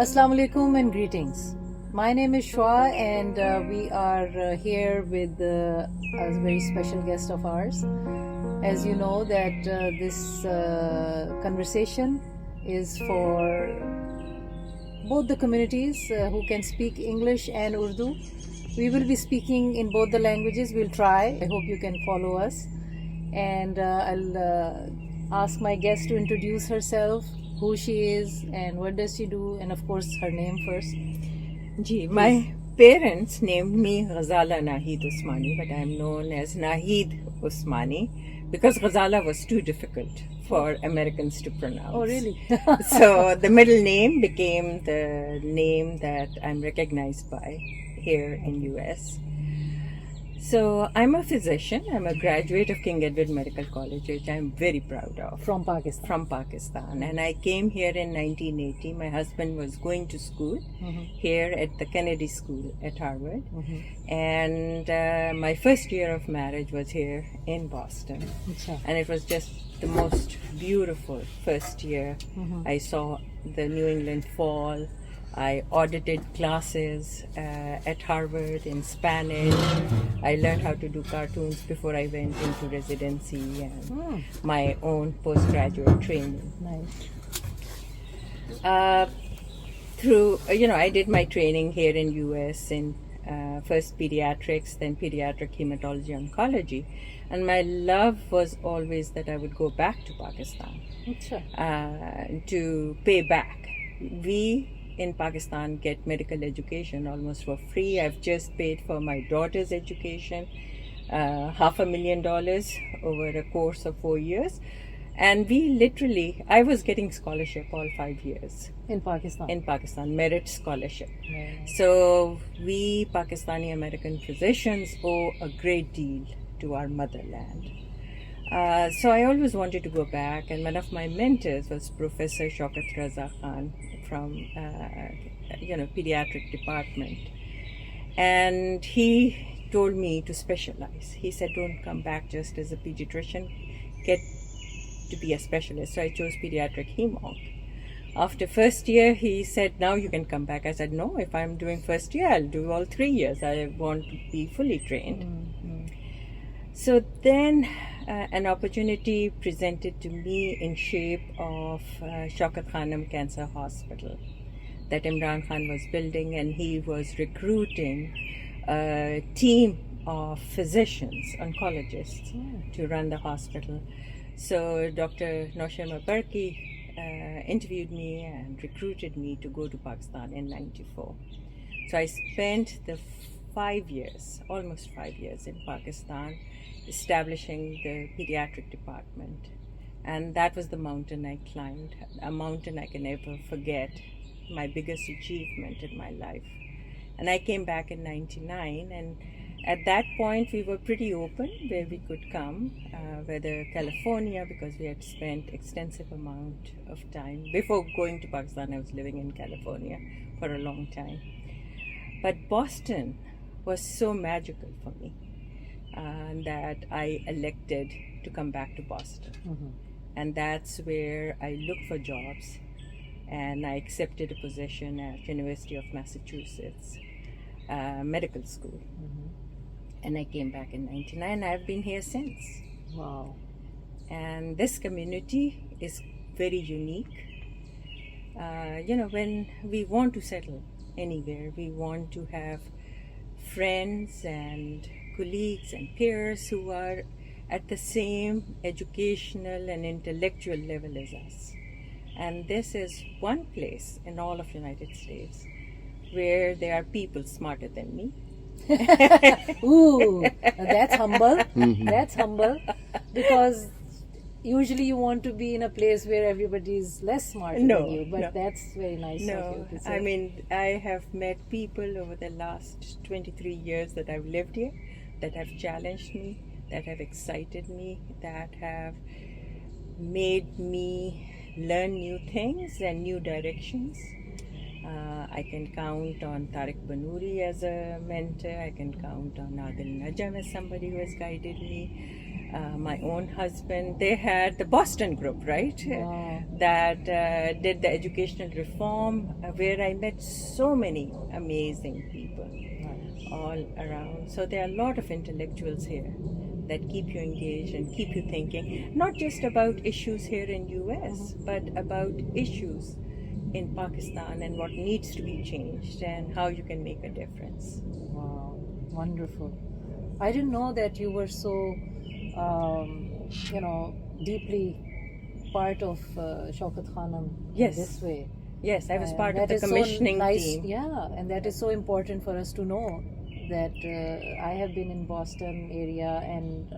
Assalamu alaikum and greetings. My name is Shwa and we are here with a very special guest of ours. As you know that this conversation is for both the communities who can speak English and Urdu. We will be speaking in both the languages. We'll try. I hope you can follow us. And I'll ask my guest to introduce herself, who she is and what does she do, and of course her name first. My parents named me Ghazala Naheed Usmani, but I'm known as Naheed Usmani because Ghazala was too difficult for Americans to pronounce. Oh, really? So the middle name became the name that I'm recognized by here in US. So I'm a physician. I'm a graduate of King Edward Medical College, which I'm very proud of. From Pakistan. From Pakistan. And I came here in 1980. My husband was going to school here at the Kennedy School at Harvard. And my first year of marriage was here in Boston. And it was just the most beautiful first year. I saw the New England fall. I audited classes at Harvard in Spanish. I learned how to do cartoons before I went into residency and my own postgraduate training. Nice. I did my training here in US in first pediatrics, then pediatric hematology oncology. And my love was always that I would go back to Pakistan to pay back. We in Pakistan get medical education almost for free. I've just paid for my daughter's education, $500,000 over a course of 4 years. And I was getting scholarship all 5 years. In Pakistan? In Pakistan, merit scholarship. So we Pakistani American physicians owe a great deal to our motherland. So I always wanted to go back, and one of my mentors was Professor Shaukat Raza Khan from pediatric department, and he told me to specialize. He said, don't come back just as a pediatrician, get to be a specialist. So I chose pediatric hem-onc. After first year, he said, now you can come back. I said, no, if I'm doing first year, I'll do all 3 years. I want to be fully trained. So then an opportunity presented to me in shape of Shaukat Khanum Cancer Hospital that Imran Khan was building, and he was recruiting a team of physicians, oncologists, to run the hospital. So Dr. Noshima Barki interviewed me and recruited me to go to Pakistan in 94. So I spent the 5 years, almost 5 years in Pakistan, establishing the pediatric department. And that was the mountain I climbed, a mountain I can never forget, my biggest achievement in my life. And I came back in 99, and at that point we were pretty open where we could come, whether California, because we had spent extensive amount of time. Before going to Pakistan, I was living in California for a long time. But Boston was so magical for me that I elected to come back to Boston. And that's where I looked for jobs, and I accepted a position at University of Massachusetts medical school. And I came back in 99. I've been here since. Wow. And this community is very unique. When we want to settle anywhere, we want to have friends and colleagues and peers who are at the same educational and intellectual level as us. And this is one place in all of United States where there are people smarter than me. Ooh, that's humble. That's humble, because usually you want to be in a place where everybody is less smart than you, but that's very nice of you to say. I mean, I have met people over the last 23 years that I've lived here that have challenged me, that have excited me, that have made me learn new things and new directions. I can count on Tariq Banuri as a mentor. I can count on Adil Najam as somebody who has guided me. my own husband. They had the Boston group, right? Wow. That did the educational reform, where I met so many amazing people Nice. all around. So there are a lot of intellectuals here that keep you engaged and keep you thinking, not just about issues here in US, but about issues in Pakistan and what needs to be changed and how you can make a difference. Wow, wonderful. I didn't know that you were so, deeply part of Shaukat Khanum Yes. in this way. Yes, I was part of That the is so commissioning nice, team. yeah, and that is so important for us to know that I have been in Boston area, and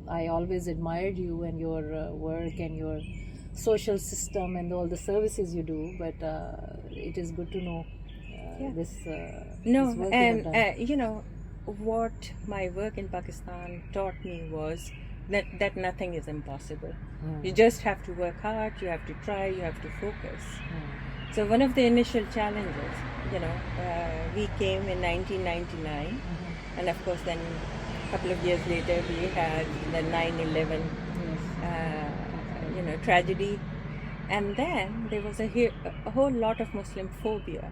I always admired you and your work and your social system and all the services you do. But it is good to know Yeah. this No, this work and you have done. what my work in Pakistan taught me was that nothing is impossible. You just have to work hard, you have to try, you have to focus. So one of the initial challenges, we came in 1999, and of course then a couple of years later we had the 9/11, tragedy, and then there was a whole lot of Muslim phobia.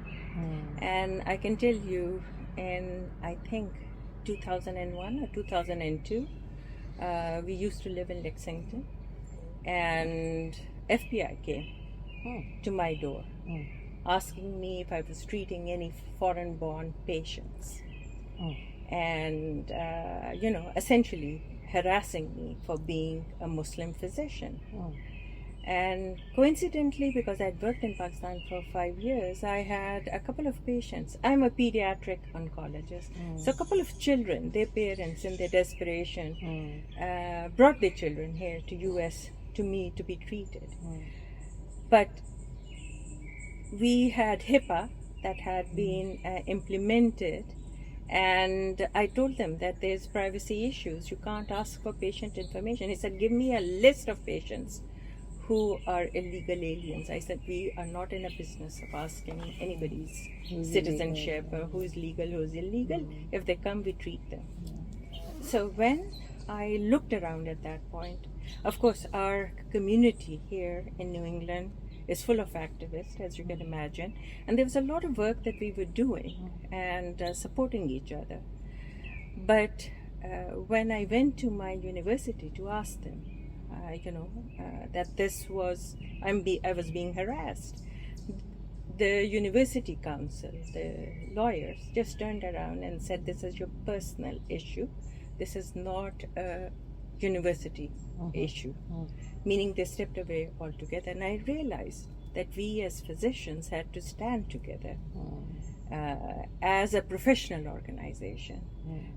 And I can tell you, in I think 2001 or 2002, we used to live in Lexington, and FBI came to my door asking me if I was treating any foreign-born patients, and essentially harassing me for being a Muslim physician. And coincidentally, because I'd worked in Pakistan for 5 years, I had a couple of patients. I'm a pediatric oncologist. So a couple of children, their parents in their desperation brought their children here to US to me to be treated. But we had HIPAA that had been implemented, and I told them that there's privacy issues. You can't ask for patient information. He said, give me a list of patients who are illegal aliens. I said, we are not in a business of asking anybody's citizenship or who's legal, who's illegal. If they come, we treat them. So when I looked around at that point, of course, our community here in New England is full of activists, as you can imagine, and there was a lot of work that we were doing and supporting each other. But when I went to my university to ask them, that this was, I was being harassed, the university council, the lawyers, just turned around and said, this is your personal issue. This is not a university issue, meaning they stepped away altogether. And I realized that we as physicians had to stand together as a professional organization.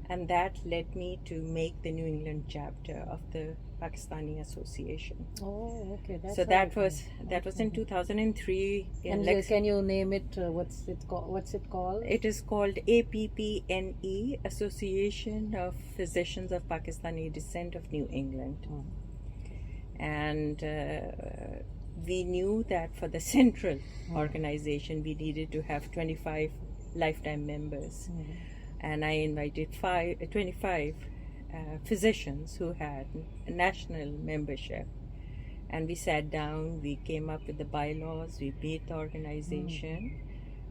And that led me to make the New England chapter of the Pakistani Association. Oh, okay. That's So that was in 2003. And can you name it? What's it called? It is called APPNE, Association of Physicians of Pakistani Descent of New England. And we knew that for the central organization, we needed to have 25 lifetime members. And I invited 25 physicians who had national membership. And we sat down, we came up with the bylaws, we made the organization,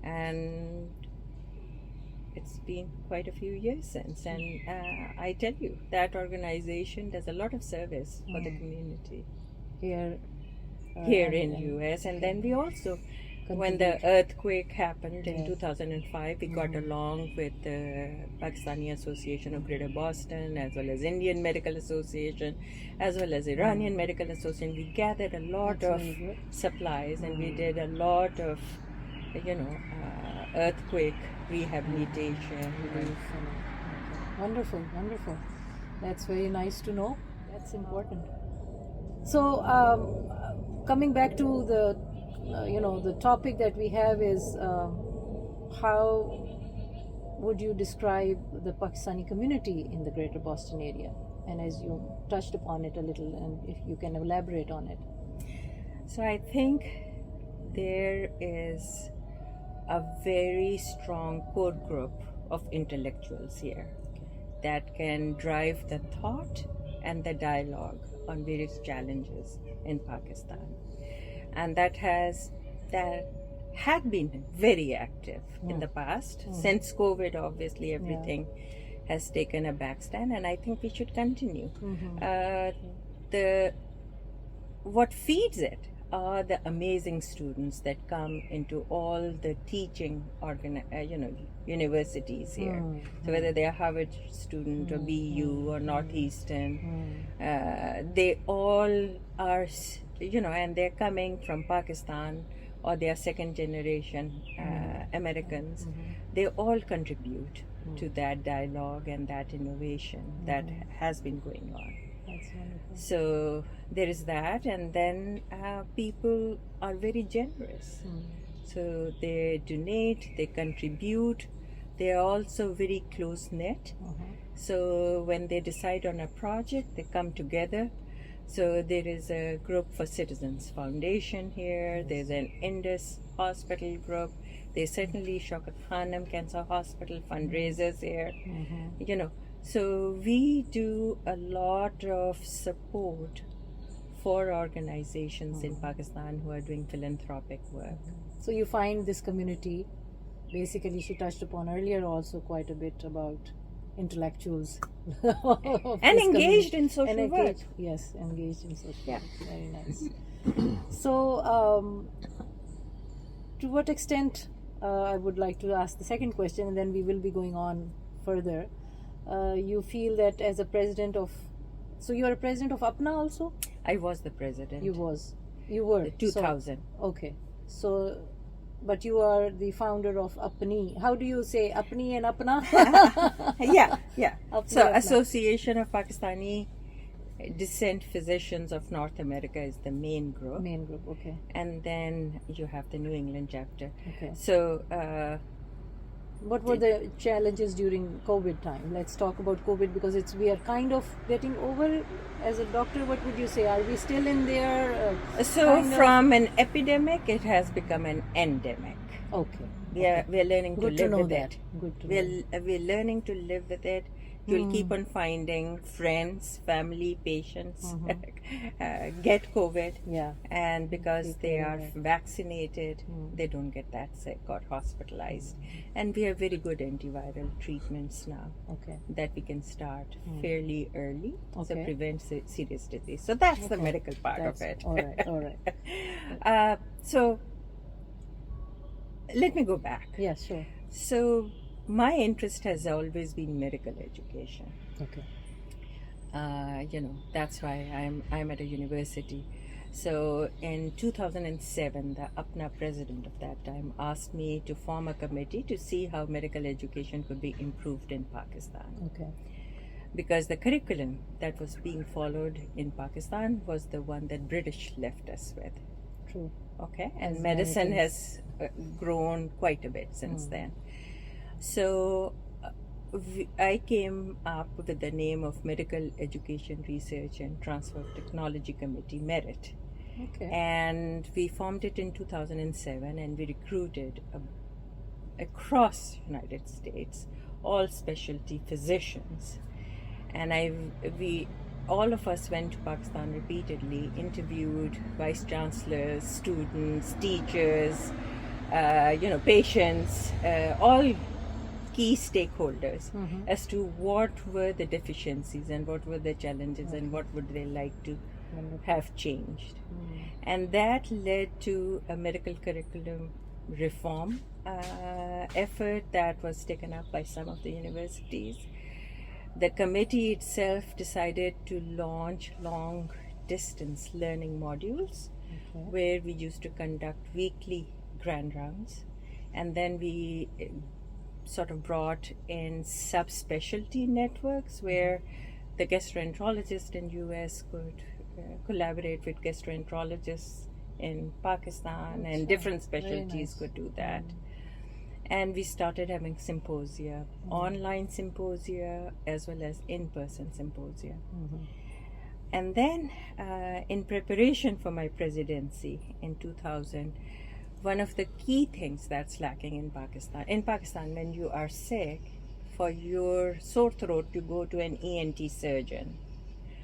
and it's been quite a few years since. And I tell you, that organization does a lot of service for the community Here in US. And then we also, when the earthquake happened in 2005, we got along with the Pakistani Association of Greater Boston, as well as Indian Medical Association, as well as Iranian Medical Association. We gathered a lot of supplies, and we did a lot of, earthquake rehabilitation. Wonderful, wonderful. That's very nice to know. That's important. So, coming back to the the topic that we have is how would you describe the Pakistani community in the Greater Boston area? And as you touched upon it a little, and if you can elaborate on it. So I think there is a very strong core group of intellectuals here that can drive the thought and the dialogue on various challenges in Pakistan. And that had been very active in the past. Since COVID, obviously, everything has taken a backstand, and I think we should continue. The what feeds it are the amazing students that come into all the teaching universities here. So whether they are Harvard student or BU or Northeastern, they all are, and they're coming from Pakistan or they are second generation Americans. They all contribute to that dialogue and that innovation that has been going on. That's wonderful. So there is that, and then people are very generous. So they donate, they contribute, they are also very close knit. So when they decide on a project, they come together. So there is a group for Citizens Foundation here, there's an Indus Hospital group, there's certainly Shaukat Khanam Cancer Hospital fundraisers here, So we do a lot of support for organizations in Pakistan who are doing philanthropic work. So you find this community, basically she touched upon earlier also quite a bit about intellectuals And engaged in social work. Yes, engaged in social work. Very nice. So to what extent, I would like to ask the second question, and then we will be going on further. You feel that as a president of, so you are a president of Apna also? I was the president. You were 2000. So, okay, so but you are the founder of Apni. How do you say Apni and Apna? yeah. Apni, So Apna. Association of Pakistani Descent Physicians of North America is the main group. Main group, okay. And then you have the New England chapter. Okay. So what were the challenges during COVID time? Let's talk about COVID because we are kind of getting over. As a doctor, what would you say? Are we still in there? So from an epidemic, it has become an endemic. Okay. We are learning to Good to live know with that. it. Good to know. We're learning to live with it. You'll keep on finding friends, family, patients get COVID. Yeah. And because they are vaccinated, they don't get that sick or hospitalized. And we have very good antiviral treatments now Okay. that we can start fairly early, so Okay. prevent serious disease. So that's the medical part of it. All right. So let me go back. Yeah, sure. So my interest has always been medical education. Okay. That's why I'm at a university. So in 2007, the APNA president of that time asked me to form a committee to see how medical education could be improved in Pakistan. Okay. Because the curriculum that was being followed in Pakistan was the one that British left us with. True. Okay, and As medicine many has grown quite a bit since then. So I came up with the name of Medical Education Research and Transfer of Technology Committee, MERIT. Okay. And we formed it in 2007, and we recruited across United States all specialty physicians. And all of us went to Pakistan repeatedly, interviewed vice chancellors, students, teachers, patients, all key stakeholders as to what were the deficiencies and what were the challenges and what would they like to have changed. And that led to a medical curriculum reform effort that was taken up by some of the universities. The committee itself decided to launch long distance learning modules where we used to conduct weekly grand rounds, and then we sort of brought in subspecialty networks where the gastroenterologist in US could collaborate with gastroenterologists in Pakistan, and different specialties could do that. And we started having symposia, online symposia as well as in-person symposia. And then in preparation for my presidency in 2000, one of the key things that's lacking in Pakistan, when you are sick, for your sore throat, you go to an ENT surgeon.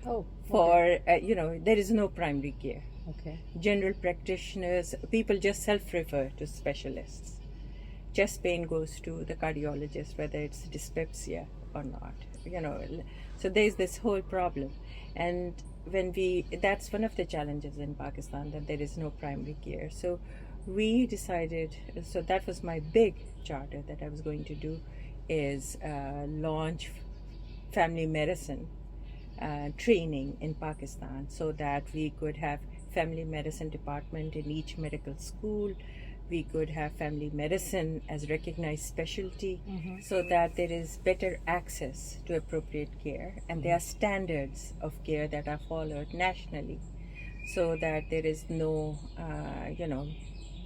Oh, for there is no primary care. okay. General practitioners, people just self-refer to specialists. Chest pain goes to the cardiologist, whether it's dyspepsia or not. So there's this whole problem, and that's one of the challenges in Pakistan, that there is no primary care. So we decided. So that was my big charter that I was going to do, is launch family medicine training in Pakistan, so that we could have family medicine department in each medical school. We could have family medicine as recognized specialty, so that there is better access to appropriate care, and there are standards of care that are followed nationally, so that there is no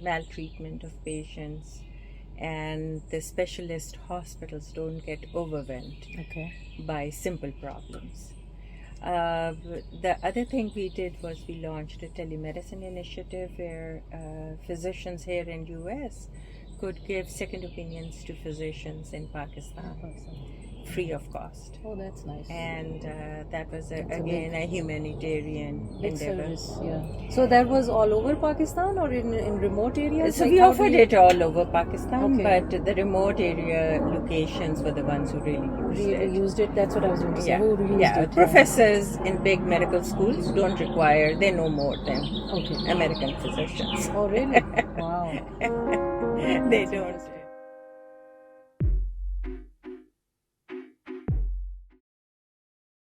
maltreatment of patients, and the specialist hospitals don't get overwhelmed Okay. by simple problems. The other thing we did was we launched a telemedicine initiative where physicians here in US could give second opinions to physicians in Pakistan free of cost. Oh, that's nice. And that was That's a again a humanitarian Big endeavor. service, yeah. So that was all over Pakistan or in remote areas? So Like we how do offered you- it all over Pakistan, Okay. but the remote area locations were the ones who really used Really it. used it? That's what I was going to say. Yeah, Who used yeah. it? Professors in big medical schools don't require, they know more than Okay. American physicians. Oh, really? Wow. They don't.